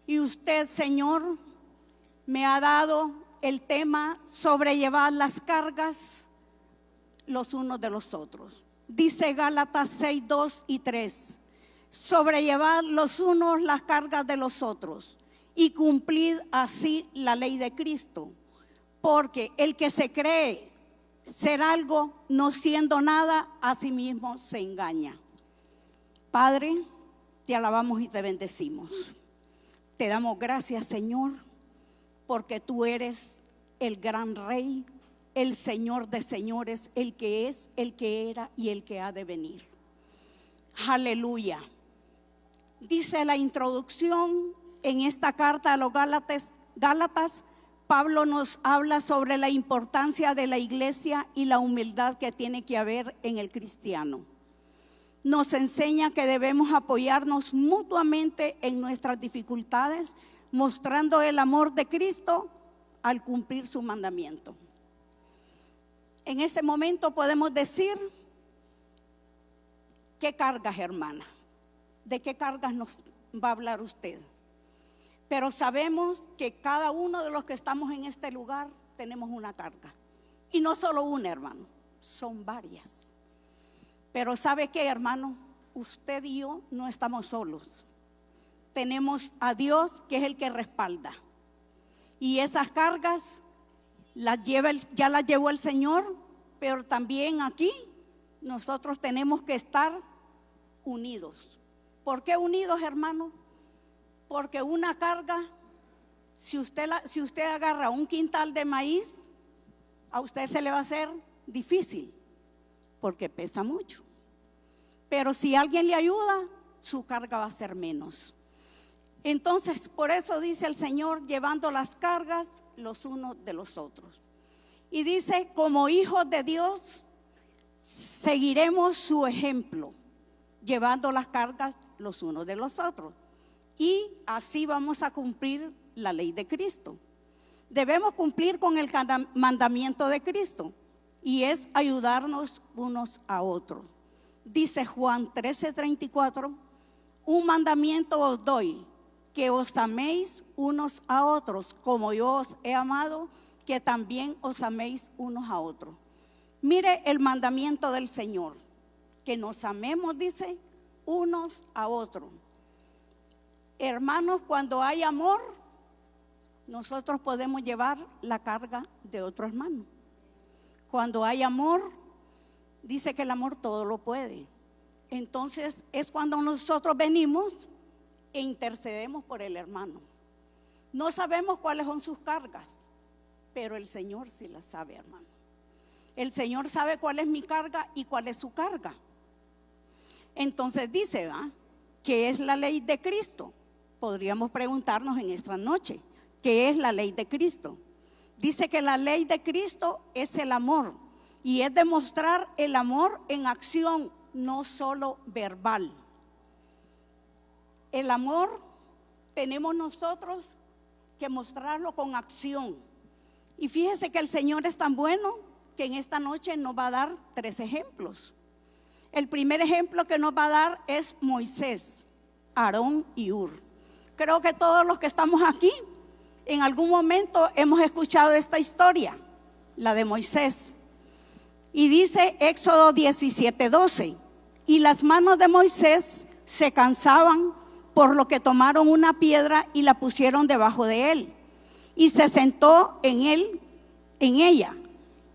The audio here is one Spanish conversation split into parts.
Y usted, Señor, me ha dado el tema sobrellevar las cargas los unos de los otros. Dice Gálatas 6, 2 y 3. Sobrellevar los unos las cargas de los otros y cumplir así la ley de Cristo. Porque el que se cree ser algo no siendo nada, a sí mismo se engaña. Padre, te alabamos y te bendecimos. Te damos gracias, Señor, porque tú eres el gran Rey, el Señor de señores, el que es, el que era y el que ha de venir. Aleluya. Dice la introducción en esta carta a los Gálatas, Pablo nos habla sobre la importancia de la iglesia y la humildad que tiene que haber en el cristiano. Nos enseña que debemos apoyarnos mutuamente en nuestras dificultades, mostrando el amor de Cristo al cumplir su mandamiento. En este momento podemos decir, ¿qué cargas, hermana? ¿De qué cargas nos va a hablar usted? Pero sabemos que cada uno de los que estamos en este lugar tenemos una carga. Y no solo una, hermano, son varias. Pero ¿sabe qué, hermano? Usted y yo no estamos solos. Tenemos a Dios, que es el que respalda. Y esas cargas ya las llevó el Señor, pero también aquí nosotros tenemos que estar unidos. ¿Por qué unidos, hermano? Porque una carga, si usted agarra un quintal de maíz, a usted se le va a hacer difícil, porque pesa mucho. Pero si alguien le ayuda, su carga va a ser menos. Entonces, por eso dice el Señor, llevando las cargas los unos de los otros. Y dice, como hijos de Dios, seguiremos su ejemplo, llevando las cargas los unos de los otros. Y así vamos a cumplir la ley de Cristo. Debemos cumplir con el mandamiento de Cristo, y es ayudarnos unos a otros. Dice Juan 13:34, un mandamiento os doy, que os améis unos a otros, como yo os he amado, que también os améis unos a otros. Mire el mandamiento del Señor, que nos amemos, dice, unos a otros. Hermanos, cuando hay amor, nosotros podemos llevar la carga de otro hermano. Cuando hay amor, dice que el amor todo lo puede. Entonces es cuando nosotros venimos e intercedemos por el hermano. No sabemos cuáles son sus cargas, pero el Señor sí las sabe, hermano. El Señor sabe cuál es mi carga y cuál es su carga. Entonces dice, ¿qué es la ley de Cristo? Podríamos preguntarnos en esta noche, ¿qué es la ley de Cristo? Dice que la ley de Cristo es el amor, y es demostrar el amor en acción, no solo verbal. El amor tenemos nosotros que mostrarlo con acción. Y fíjese que el Señor es tan bueno que en esta noche nos va a dar 3 ejemplos. El primer ejemplo que nos va a dar es Moisés, Aarón y Hur. Creo que todos los que estamos aquí en algún momento hemos escuchado esta historia, la de Moisés. Y dice Éxodo 17:12, y las manos de Moisés se cansaban, por lo que tomaron una piedra y la pusieron debajo de él, y se sentó en ella.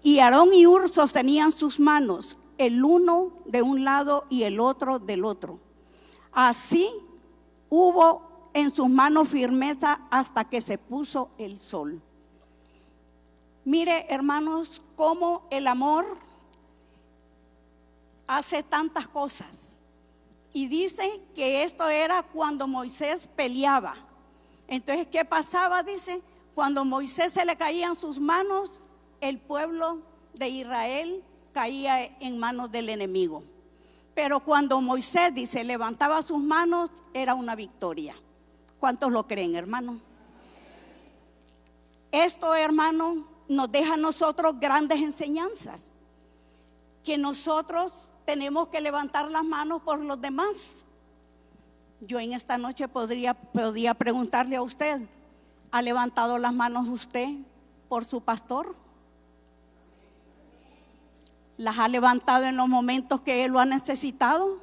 Y Aarón y Hur sostenían sus manos, el uno de un lado y el otro del otro. Así hubo en sus manos firmeza hasta que se puso el sol. Mire, hermanos, cómo el amor hace tantas cosas. Y dice que esto era cuando Moisés peleaba. Entonces, ¿qué pasaba? Dice, cuando Moisés se le caían sus manos, el pueblo de Israel caía en manos del enemigo. Pero cuando Moisés, dice, levantaba sus manos, era una victoria. ¿Cuántos lo creen, hermano? Esto, hermano, nos deja a nosotros grandes enseñanzas, que nosotros tenemos que levantar las manos por los demás. Yo en esta noche podía preguntarle a usted, ¿ha levantado las manos usted por su pastor? ¿Las ha levantado en los momentos que él lo ha necesitado?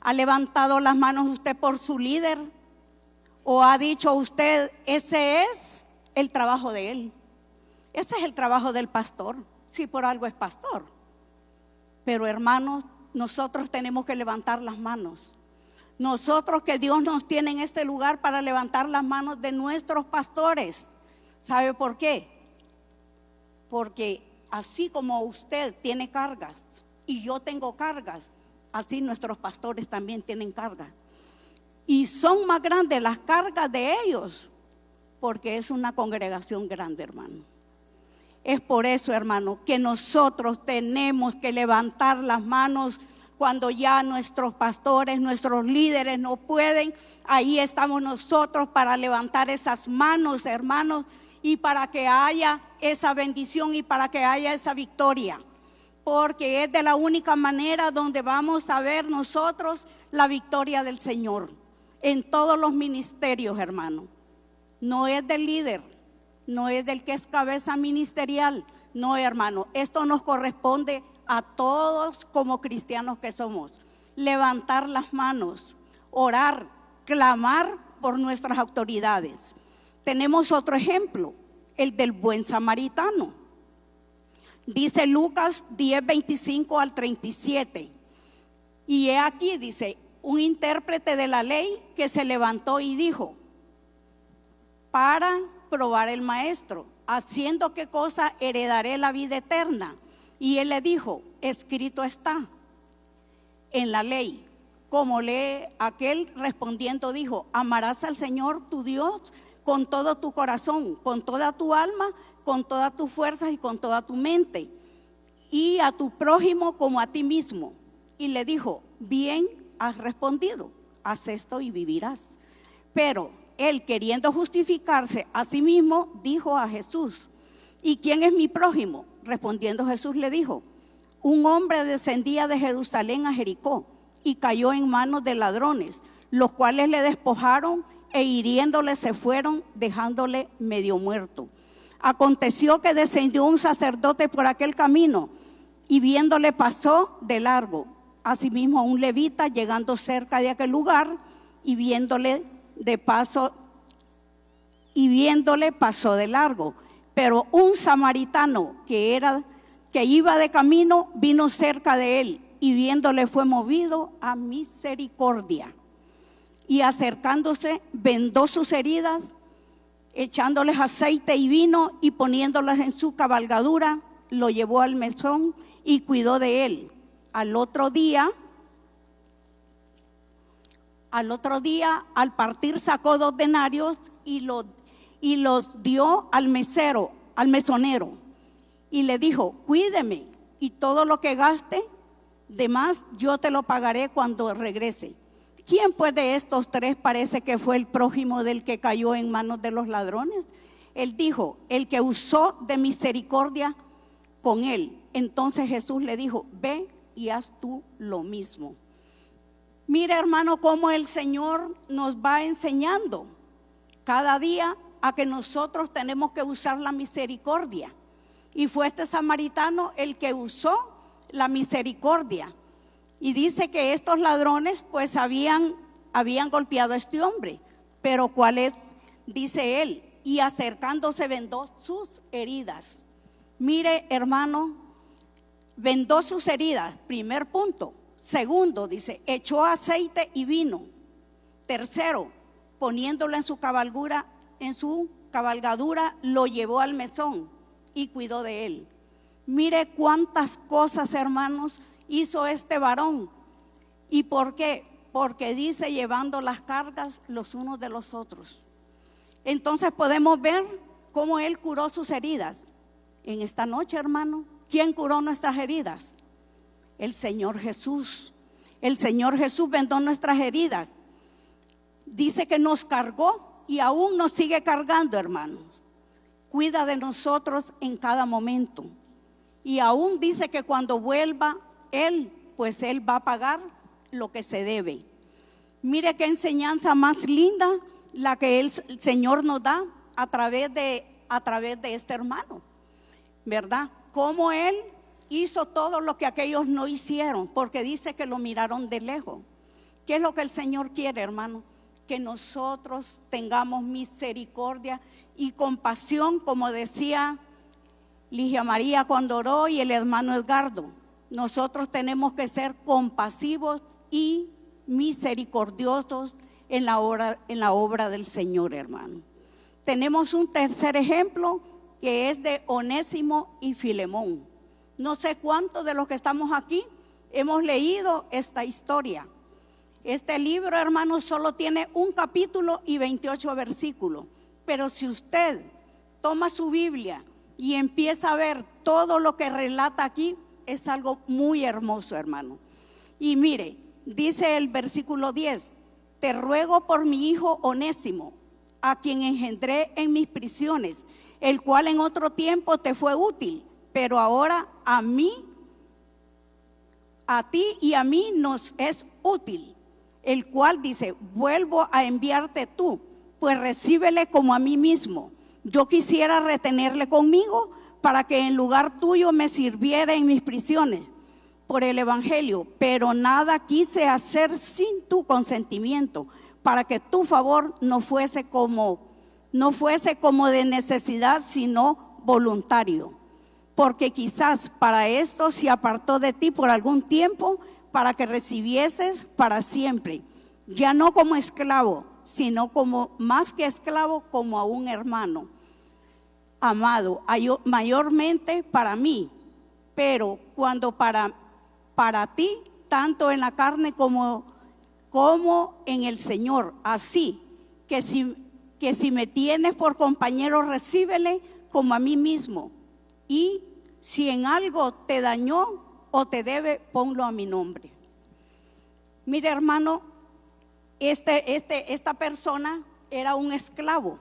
¿Ha levantado las manos usted por su líder? ¿O ha dicho usted, ese es el trabajo de él? Ese es el trabajo del pastor, si por algo es pastor. Pero hermanos, nosotros tenemos que levantar las manos. Nosotros, que Dios nos tiene en este lugar para levantar las manos de nuestros pastores. ¿Sabe por qué? Porque así como usted tiene cargas y yo tengo cargas, así nuestros pastores también tienen cargas. Y son más grandes las cargas de ellos, porque es una congregación grande, hermano. Es por eso, hermano, que nosotros tenemos que levantar las manos cuando ya nuestros pastores, nuestros líderes no pueden. Ahí estamos nosotros para levantar esas manos, hermanos, y para que haya esa bendición y para que haya esa victoria. Porque es de la única manera donde vamos a ver nosotros la victoria del Señor en todos los ministerios, hermano. No es del líder, no es del que es cabeza ministerial, no, hermano. Esto nos corresponde a todos como cristianos que somos. Levantar las manos, orar, clamar por nuestras autoridades. Tenemos otro ejemplo, el del buen samaritano. Dice Lucas 10:25 al 37. Y he aquí, dice, un intérprete de la ley que se levantó y dijo, para probar el maestro, haciendo qué cosa heredaré la vida eterna. Y él le dijo, escrito está en la ley. Como lee aquel respondiendo dijo, amarás al Señor tu Dios con todo tu corazón, con toda tu alma, con todas tus fuerzas y con toda tu mente, y a tu prójimo como a ti mismo. Y le dijo, bien has respondido, haz esto y vivirás. Pero él, queriendo justificarse a sí mismo, dijo a Jesús, ¿y quién es mi prójimo? Respondiendo Jesús le dijo, un hombre descendía de Jerusalén a Jericó y cayó en manos de ladrones, los cuales le despojaron e hiriéndole se fueron, dejándole medio muerto. Aconteció que descendió un sacerdote por aquel camino y viéndole pasó de largo. Asimismo un levita llegando cerca de aquel lugar y viéndole pasó de largo. Pero un samaritano que iba de camino vino cerca de él y viéndole fue movido a misericordia. Y acercándose vendó sus heridas, echándoles aceite y vino y poniéndolas en su cabalgadura, lo llevó al mesón y cuidó de él. Al otro día, al partir sacó 2 denarios y los dio al mesonero, y le dijo, cuídeme, y todo lo que gaste de más yo te lo pagaré cuando regrese. ¿Quién pues de estos 3 parece que fue el prójimo del que cayó en manos de los ladrones? Él dijo, el que usó de misericordia con él. Entonces Jesús le dijo, ve y haz tú lo mismo. Mira, hermano, cómo el Señor nos va enseñando cada día a que nosotros tenemos que usar la misericordia. Y fue este samaritano el que usó la misericordia. Y dice que estos ladrones pues habían golpeado a este hombre. Pero ¿cuál es? Dice él, y acercándose vendó sus heridas. Mire, hermano, vendó sus heridas, primer punto. Segundo, dice, echó aceite y vino. Tercero, poniéndolo en su cabalgadura, lo llevó al mesón y cuidó de él. Mire cuántas cosas, hermanos, hizo este varón. ¿Y por qué? Porque dice, llevando las cargas los unos de los otros. Entonces podemos ver cómo él curó sus heridas. En esta noche, hermano, ¿quién curó nuestras heridas? El Señor Jesús. El Señor Jesús vendó nuestras heridas. Dice que nos cargó y aún nos sigue cargando, hermanos. Cuida de nosotros en cada momento. Y aún dice que cuando vuelva Él, pues Él va a pagar lo que se debe. Mire qué enseñanza más linda la que el Señor nos da a través de este hermano, ¿verdad? Cómo él hizo todo lo que aquellos no hicieron, porque dice que lo miraron de lejos. ¿Qué es lo que el Señor quiere, hermano? Que nosotros tengamos misericordia y compasión, como decía Ligia María cuando oró y el hermano Edgardo. Nosotros tenemos que ser compasivos y misericordiosos en la obra del Señor, hermano. Tenemos un tercer ejemplo que es de Onésimo y Filemón. No sé cuántos de los que estamos aquí hemos leído esta historia. Este libro, hermano, solo tiene un capítulo y 28 versículos. Pero si usted toma su Biblia y empieza a ver todo lo que relata aquí, es algo muy hermoso, hermano. Y mire, dice el versículo 10: te ruego por mi hijo Onésimo, a quien engendré en mis prisiones, el cual en otro tiempo te fue útil, pero ahora a ti y a mí nos es útil. El cual dice: vuelvo a enviarte tú, pues recíbele como a mí mismo. Yo quisiera retenerle conmigo para que en lugar tuyo me sirviera en mis prisiones por el evangelio, pero nada quise hacer sin tu consentimiento, para que tu favor no fuese como de necesidad, sino voluntario. Porque quizás para esto se apartó de ti por algún tiempo, para que recibieses para siempre, ya no como esclavo, sino como más que esclavo, como a un hermano amado, mayormente para mí, pero cuando para ti, tanto en la carne como en el Señor. Así que si me tienes por compañero, recíbele como a mí mismo. Y si en algo te dañó o te debe, ponlo a mi nombre. Mire, hermano, esta persona era un esclavo,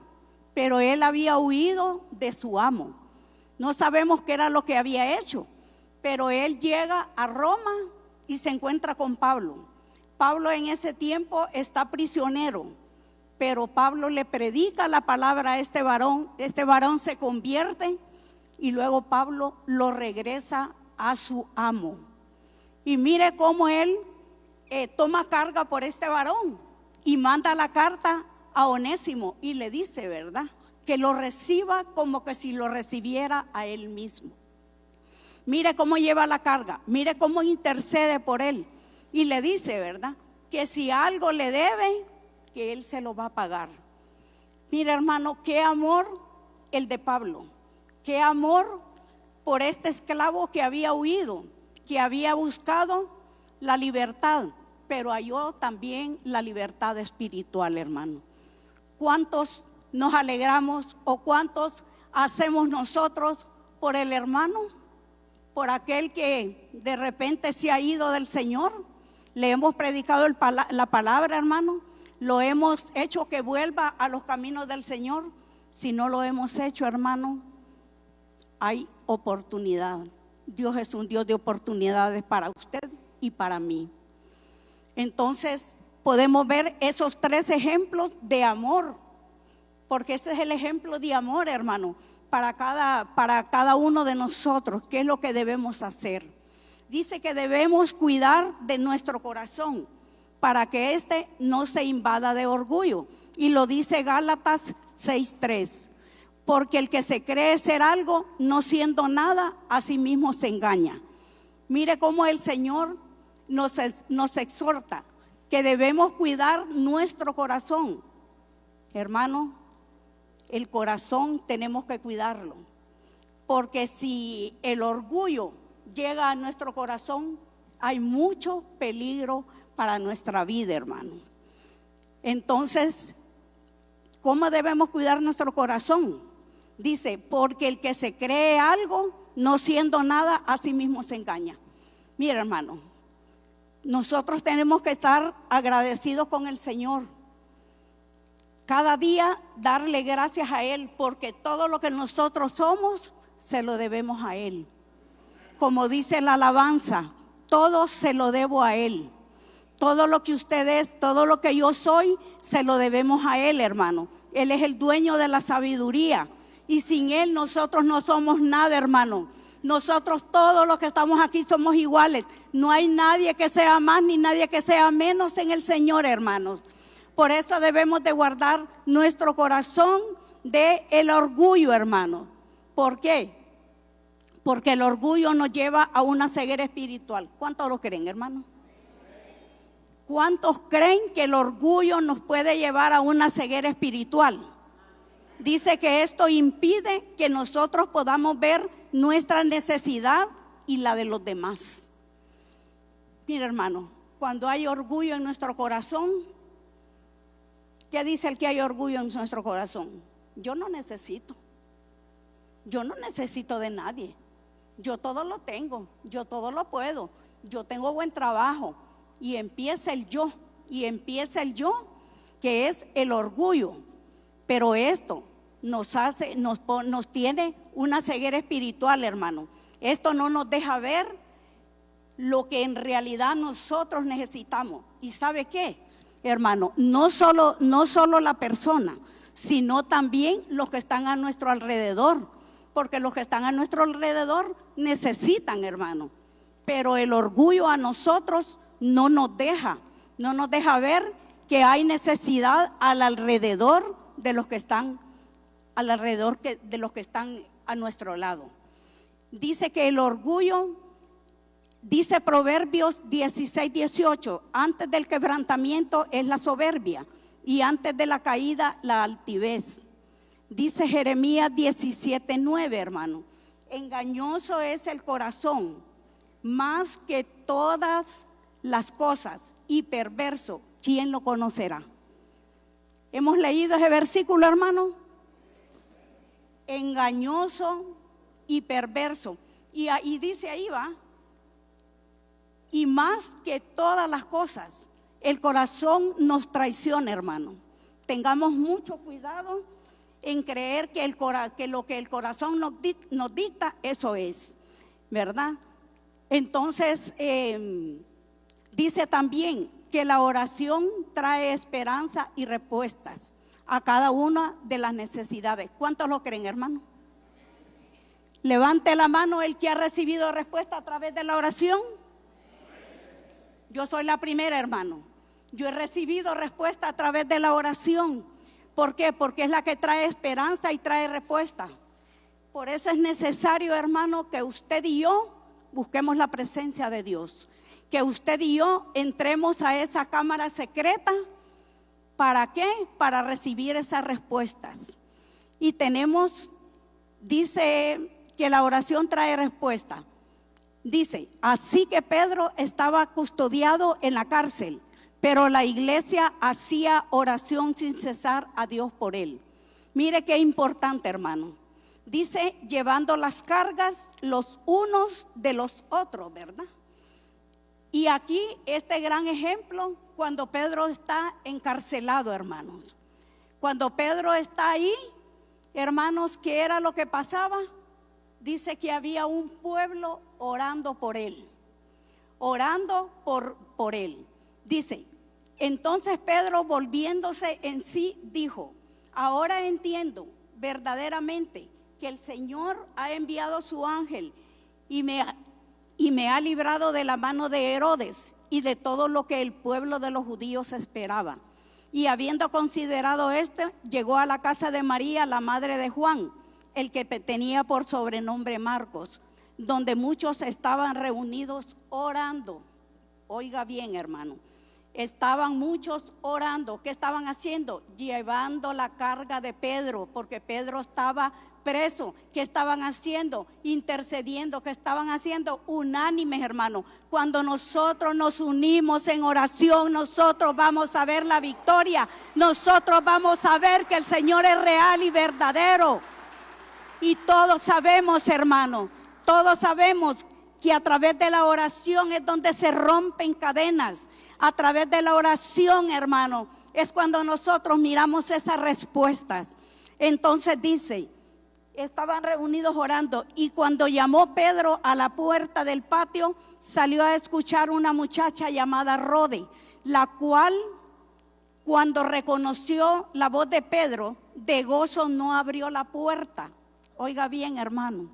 pero él había huido de su amo. No sabemos qué era lo que había hecho, pero él llega a Roma y se encuentra con Pablo. Pablo en ese tiempo está prisionero, pero Pablo le predica la palabra a este varón se convierte y luego Pablo lo regresa a su amo. Y mire cómo él toma carga por este varón y manda la carta a Onésimo y le dice, ¿verdad?, que lo reciba como que si lo recibiera a él mismo. Mire cómo lleva la carga, mire cómo intercede por él y le dice, ¿verdad?, que si algo le debe, que él se lo va a pagar. Mire, hermano, qué amor el de Pablo, qué amor por este esclavo que había huido, que había buscado la libertad, pero halló también la libertad espiritual, hermano. ¿Cuántos nos alegramos o cuántos hacemos nosotros por el hermano, por aquel que de repente se ha ido del Señor? Le hemos predicado la palabra, hermano, lo hemos hecho que vuelva a los caminos del Señor. Si no lo hemos hecho, hermano, hay oportunidad. Dios es un Dios de oportunidades para usted y para mí. Entonces podemos ver esos tres ejemplos de amor, porque ese es el ejemplo de amor, hermano, para cada uno de nosotros. ¿Qué es lo que debemos hacer? Dice que debemos cuidar de nuestro corazón para que éste no se invada de orgullo. Y lo dice Gálatas 6:3. Porque el que se cree ser algo, no siendo nada, a sí mismo se engaña. Mire cómo el Señor nos exhorta que debemos cuidar nuestro corazón. Hermano, el corazón tenemos que cuidarlo, porque si el orgullo llega a nuestro corazón, hay mucho peligro para nuestra vida, hermano. Entonces, ¿cómo debemos cuidar nuestro corazón? Dice, porque el que se cree algo, no siendo nada, a sí mismo se engaña. Mira, hermano, nosotros tenemos que estar agradecidos con el Señor. Cada día darle gracias a Él, porque todo lo que nosotros somos, se lo debemos a Él. Como dice la alabanza, todo se lo debo a Él. Todo lo que usted es, todo lo que yo soy, se lo debemos a Él, hermano. Él es el dueño de la sabiduría. Y sin Él nosotros no somos nada, hermano. Nosotros todos los que estamos aquí somos iguales. No hay nadie que sea más ni nadie que sea menos en el Señor, hermanos. Por eso debemos de guardar nuestro corazón del orgullo, hermano. ¿Por qué? Porque el orgullo nos lleva a una ceguera espiritual. ¿Cuántos lo creen, hermano? ¿Cuántos creen que el orgullo nos puede llevar a una ceguera espiritual? Dice que esto impide que nosotros podamos ver nuestra necesidad y la de los demás. Mira, hermano, cuando hay orgullo en nuestro corazón, ¿qué dice el que hay orgullo en nuestro corazón? Yo no necesito de nadie. Yo todo lo tengo, yo todo lo puedo, yo tengo buen trabajo. Y empieza el yo, que es el orgullo. Pero esto nos tiene una ceguera espiritual, hermano. Esto no nos deja ver lo que en realidad nosotros necesitamos. ¿Y sabe qué, hermano? No solo la persona, sino también los que están a nuestro alrededor. Porque los que están a nuestro alrededor necesitan, hermano. Pero el orgullo a nosotros no nos deja ver que hay necesidad al alrededor de los que están de los que están a nuestro lado. Dice que el orgullo, dice Proverbios 16:18, antes del quebrantamiento es la soberbia y antes de la caída la altivez. Dice Jeremías 17:9, hermano, engañoso es el corazón más que todas las cosas y perverso, ¿quién lo conocerá? ¿Hemos leído ese versículo, hermano? Engañoso y perverso. Y dice ahí, va, y más que todas las cosas, el corazón nos traiciona, hermano. Tengamos mucho cuidado en creer que lo que el corazón nos dicta, eso es, ¿verdad? Entonces, dice también que la oración trae esperanza y respuestas a cada una de las necesidades. ¿Cuántos lo creen, hermano? Levante la mano el que ha recibido respuesta a través de la oración. Yo soy la primera, hermano. Yo he recibido respuesta a través de la oración. ¿Por qué? Porque es la que trae esperanza y trae respuesta. Por eso es necesario, hermano, que usted y yo busquemos la presencia de Dios. Que usted y yo entremos a esa cámara secreta. ¿Para qué? Para recibir esas respuestas. Y dice que la oración trae respuesta. Dice, así que Pedro estaba custodiado en la cárcel, pero la iglesia hacía oración sin cesar a Dios por él. Mire qué importante, hermano. Dice, llevando las cargas los unos de los otros, ¿verdad? Y aquí este gran ejemplo, cuando Pedro está encarcelado, hermanos. Cuando Pedro está ahí, hermanos, ¿qué era lo que pasaba? Dice que había un pueblo orando por él. Orando por él. Dice, entonces Pedro, volviéndose en sí, dijo, ahora entiendo verdaderamente que el Señor ha enviado su ángel y me ha librado de la mano de Herodes y de todo lo que el pueblo de los judíos esperaba. Y habiendo considerado esto, llegó a la casa de María, la madre de Juan, el que tenía por sobrenombre Marcos, donde muchos estaban reunidos orando. Oiga bien, hermano, estaban muchos orando. ¿Qué estaban haciendo? Llevando la carga de Pedro, porque Pedro estaba preso. ¿Qué estaban haciendo? Intercediendo. ¿Qué estaban haciendo? Unánimes, hermano. Cuando nosotros nos unimos en oración, nosotros vamos a ver la victoria. Nosotros vamos a ver que el Señor es real y verdadero. Y todos sabemos, hermano, todos sabemos que a través de la oración es donde se rompen cadenas. A través de la oración, hermano, es cuando nosotros miramos esas respuestas. Entonces dice, estaban reunidos orando, y cuando llamó Pedro a la puerta del patio, salió a escuchar una muchacha llamada Rode, la cual cuando reconoció la voz de Pedro, de gozo no abrió la puerta. Oiga bien, hermano,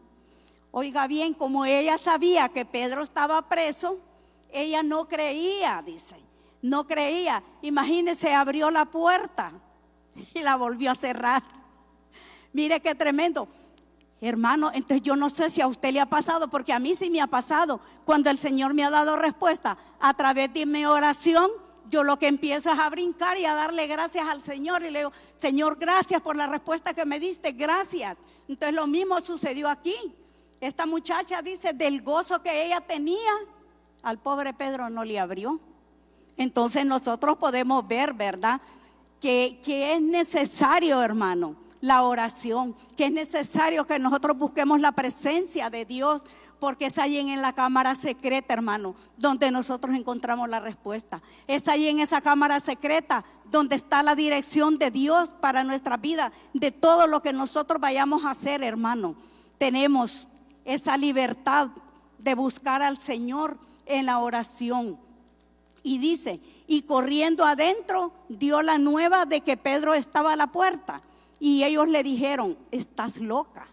oiga bien, como ella sabía que Pedro estaba preso, ella no creía, dice, no creía. Imagínese, abrió la puerta y la volvió a cerrar. Mire qué tremendo. Hermano, entonces yo no sé si a usted le ha pasado, porque a mí sí me ha pasado. Cuando el Señor me ha dado respuesta a través de mi oración, yo lo que empiezo es a brincar y a darle gracias al Señor. Y le digo, Señor, gracias por la respuesta que me diste, gracias. Entonces lo mismo sucedió aquí. Esta muchacha dice, del gozo que ella tenía, al pobre Pedro no le abrió. Entonces nosotros podemos ver, ¿verdad?, que es necesario, hermano, la oración, que es necesario que nosotros busquemos la presencia de Dios, porque es ahí en la cámara secreta, hermano, donde nosotros encontramos la respuesta. Es ahí en esa cámara secreta donde está la dirección de Dios para nuestra vida, de todo lo que nosotros vayamos a hacer, hermano. Tenemos esa libertad de buscar al Señor en la oración. Y dice, y corriendo adentro dio la nueva de que Pedro estaba a la puerta. Y ellos le dijeron, estás loca.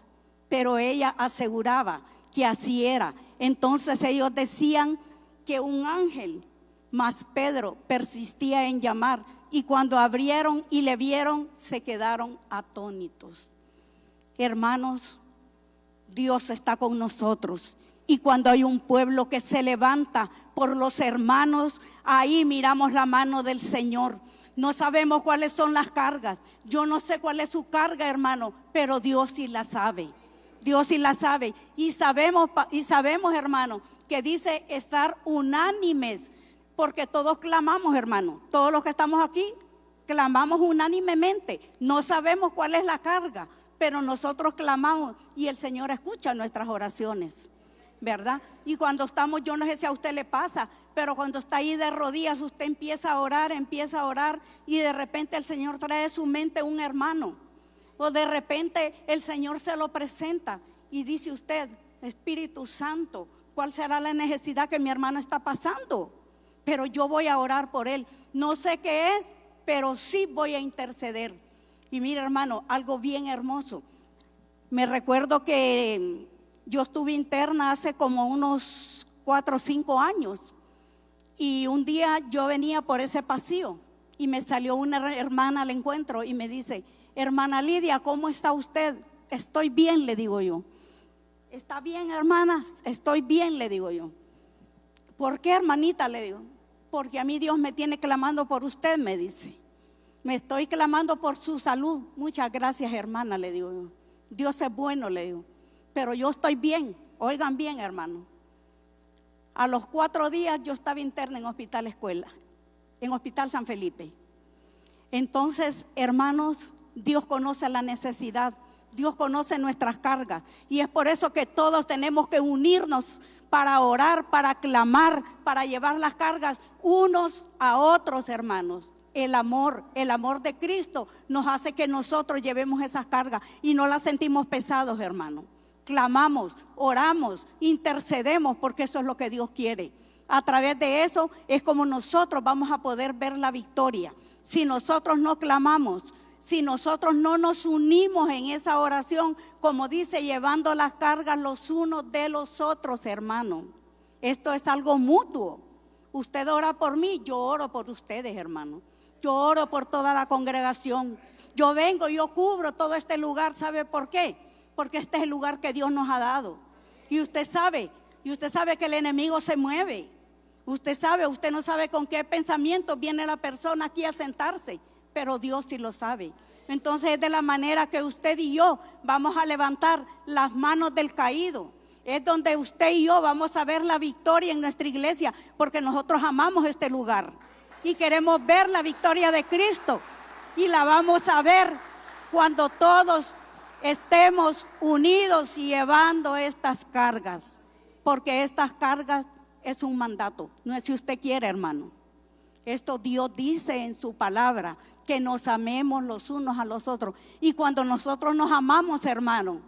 Pero ella aseguraba que así era. Entonces ellos decían que un ángel, mas Pedro persistía en llamar. Y cuando abrieron y le vieron, se quedaron atónitos. Hermanos, Dios está con nosotros. Y cuando hay un pueblo que se levanta por los hermanos, ahí miramos la mano del Señor. No sabemos cuáles son las cargas. Yo no sé cuál es su carga, hermano, pero Dios sí la sabe. Dios sí la sabe. Y sabemos, hermano, que dice estar unánimes, porque todos clamamos, hermano. Todos los que estamos aquí clamamos unánimemente. No sabemos cuál es la carga, pero nosotros clamamos y el Señor escucha nuestras oraciones, ¿verdad? Y cuando estamos, yo no sé si a usted le pasa, pero cuando está ahí de rodillas, usted empieza a orar y de repente el Señor trae a su mente un hermano, o de repente el Señor se lo presenta y dice usted, Espíritu Santo, ¿cuál será la necesidad que mi hermano está pasando? Pero yo voy a orar por él. No sé qué es, pero sí voy a interceder. Y mira, hermano, algo bien hermoso. Me recuerdo que yo estuve interna hace como unos 4 o 5 años. Y un día yo venía por ese pasillo y me salió una hermana al encuentro y me dice, hermana Lidia, ¿cómo está usted? Estoy bien, le digo yo. ¿Está bien, hermana? Estoy bien, le digo yo. ¿Por qué, hermanita? Le digo. Porque a mí Dios me tiene clamando por usted, me dice. Me estoy clamando por su salud. Muchas gracias, hermana, le digo yo. Dios es bueno, le digo. Pero yo estoy bien. Oigan bien, hermano. A los 4 días yo estaba interna en Hospital Escuela, en Hospital San Felipe. Entonces, hermanos, Dios conoce la necesidad, Dios conoce nuestras cargas. Y es por eso que todos tenemos que unirnos para orar, para clamar, para llevar las cargas unos a otros, hermanos. El amor de Cristo nos hace que nosotros llevemos esas cargas y no las sentimos pesados, hermanos. Clamamos, oramos, intercedemos, porque eso es lo que Dios quiere. A través de eso es como nosotros vamos a poder ver la victoria. Si nosotros no clamamos, si nosotros no nos unimos en esa oración, como dice, llevando las cargas los unos de los otros, hermano. Esto es algo mutuo. Usted ora por mí, yo oro por ustedes, hermano. Yo oro por toda la congregación. Yo vengo, yo cubro todo este lugar. ¿Sabe por qué? Porque este es el lugar que Dios nos ha dado. Y usted sabe que el enemigo se mueve. Usted no sabe con qué pensamiento viene la persona aquí a sentarse, pero Dios sí lo sabe. Entonces es de la manera que usted y yo vamos a levantar las manos del caído. Es donde usted y yo vamos a ver la victoria en nuestra iglesia, porque nosotros amamos este lugar y queremos ver la victoria de Cristo. Y la vamos a ver cuando todos estemos unidos y llevando estas cargas, porque estas cargas es un mandato, no es si usted quiere, hermano. Esto Dios dice en su palabra, que nos amemos los unos a los otros. Y cuando nosotros nos amamos, hermano,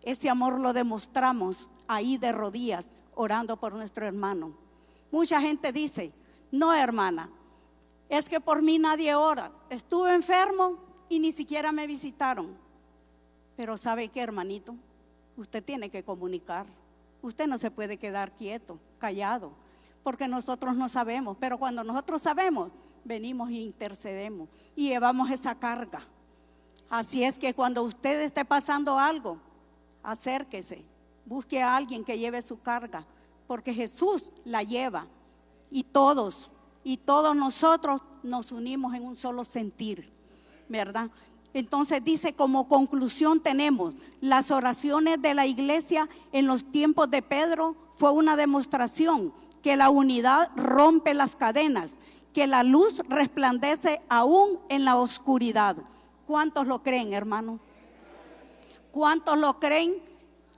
ese amor lo demostramos ahí de rodillas, orando por nuestro hermano. Mucha gente dice, no, hermana, Es que por mí nadie ora. Estuve enfermo y ni siquiera me visitaron. Pero ¿sabe qué, hermanito? Usted tiene que comunicar. Usted no se puede quedar quieto, callado, porque nosotros no sabemos. Pero cuando nosotros sabemos, venimos e intercedemos y llevamos esa carga. Así es que cuando usted esté pasando algo, acérquese, busque a alguien que lleve su carga, porque Jesús la lleva. Y todos nosotros nos unimos en un solo sentir, ¿verdad? Entonces dice, como conclusión tenemos, las oraciones de la iglesia en los tiempos de Pedro fue una demostración que la unidad rompe las cadenas, que la luz resplandece aún en la oscuridad. ¿Cuántos lo creen, hermano? ¿Cuántos lo creen?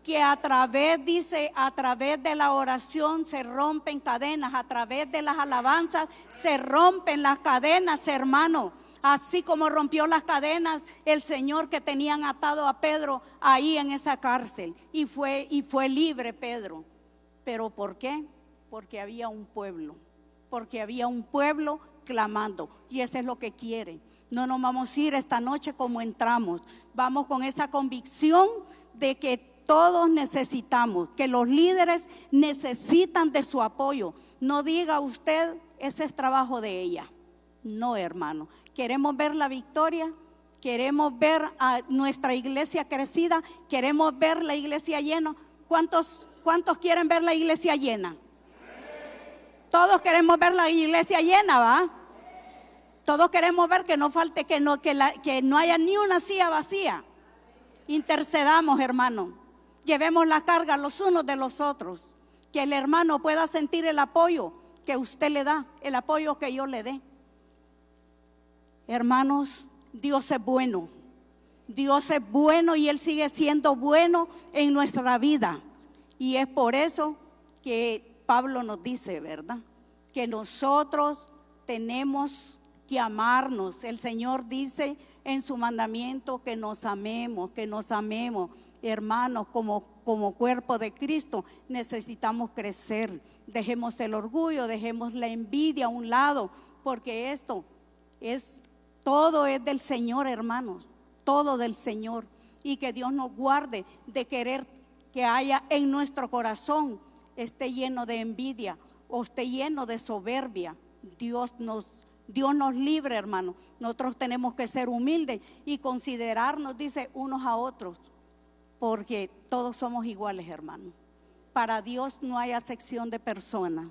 Que a través de la oración se rompen cadenas, a través de las alabanzas se rompen las cadenas, hermano. Así como rompió las cadenas el Señor que tenían atado a Pedro ahí en esa cárcel, y fue libre Pedro. ¿Pero por qué? Porque había un pueblo clamando, y eso es lo que quiere. No nos vamos a ir esta noche como entramos, vamos con esa convicción de que todos necesitamos, que los líderes necesitan de su apoyo. No diga usted, ese es trabajo de ella. No, hermano, queremos ver la victoria, queremos ver a nuestra iglesia crecida, queremos ver la iglesia llena. ¿Cuántos quieren ver la iglesia llena? Todos queremos ver la iglesia llena, ¿va? Todos queremos ver que no falte, que no haya ni una silla vacía. Intercedamos, hermano. Llevemos la carga los unos de los otros. Que el hermano pueda sentir el apoyo que usted le da, el apoyo que yo le dé. Hermanos, Dios es bueno. Dios es bueno y Él sigue siendo bueno en nuestra vida. Y es por eso que Pablo nos dice, ¿verdad? Que nosotros tenemos que amarnos. El Señor dice en su mandamiento que nos amemos, hermanos, como cuerpo de Cristo. Necesitamos crecer. Dejemos el orgullo, dejemos la envidia a un lado, porque todo es del Señor, hermanos, todo del Señor. Y que Dios nos guarde de querer que haya en nuestro corazón, esté lleno de envidia o esté lleno de soberbia. Dios nos libre, hermano. Nosotros tenemos que ser humildes y considerarnos, dice, unos a otros, porque todos somos iguales, hermano. Para Dios no hay acepción de personas.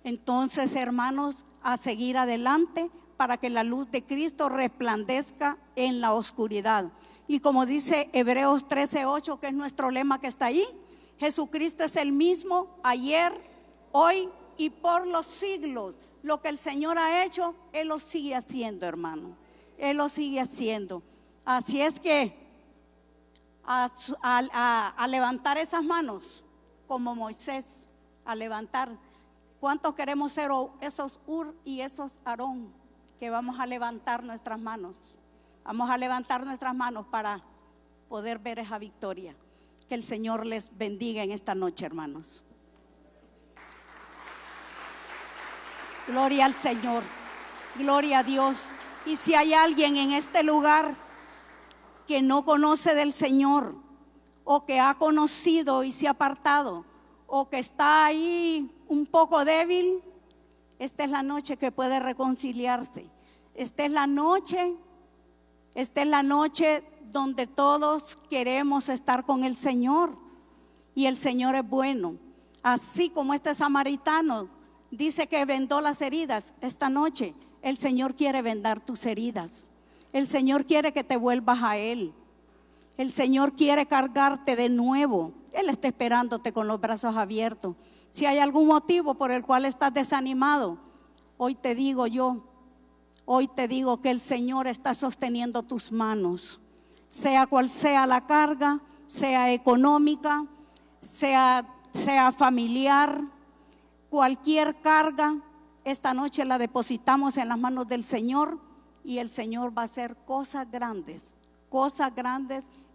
Entonces, hermanos, a seguir adelante para que la luz de Cristo resplandezca en la oscuridad. Y como dice Hebreos 13:8, que es nuestro lema que está ahí, Jesucristo es el mismo ayer, hoy y por los siglos. Lo que el Señor ha hecho, Él lo sigue haciendo, hermano. Él lo sigue haciendo. Así es que a levantar esas manos, como Moisés, a levantar. ¿Cuántos queremos ser esos Ur y esos Aarón, que vamos a levantar nuestras manos? Vamos a levantar nuestras manos para poder ver esa victoria. Que el Señor les bendiga en esta noche, hermanos. Gloria al Señor, gloria a Dios. Y si hay alguien en este lugar que no conoce del Señor, o que ha conocido y se ha apartado, o que está ahí un poco débil, esta es la noche que puede reconciliarse. Esta es la noche donde todos queremos estar con el Señor, y el Señor es bueno. Así como este samaritano dice que vendó las heridas, esta noche el Señor quiere vendar tus heridas. El Señor quiere que te vuelvas a Él. El Señor quiere cargarte de nuevo. Él está esperándote con los brazos abiertos. Si hay algún motivo por el cual estás desanimado, hoy te digo que el Señor está sosteniendo tus manos. Sea cual sea la carga, sea económica, sea familiar, cualquier carga, esta noche la depositamos en las manos del Señor, y el Señor va a hacer cosas grandes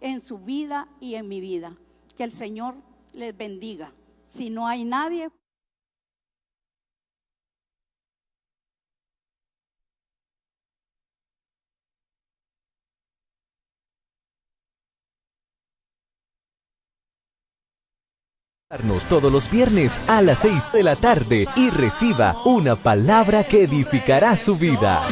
en su vida y en mi vida. Que el Señor les bendiga. Si no hay nadie. Todos los viernes a las 6 de la tarde y reciba una palabra que edificará su vida.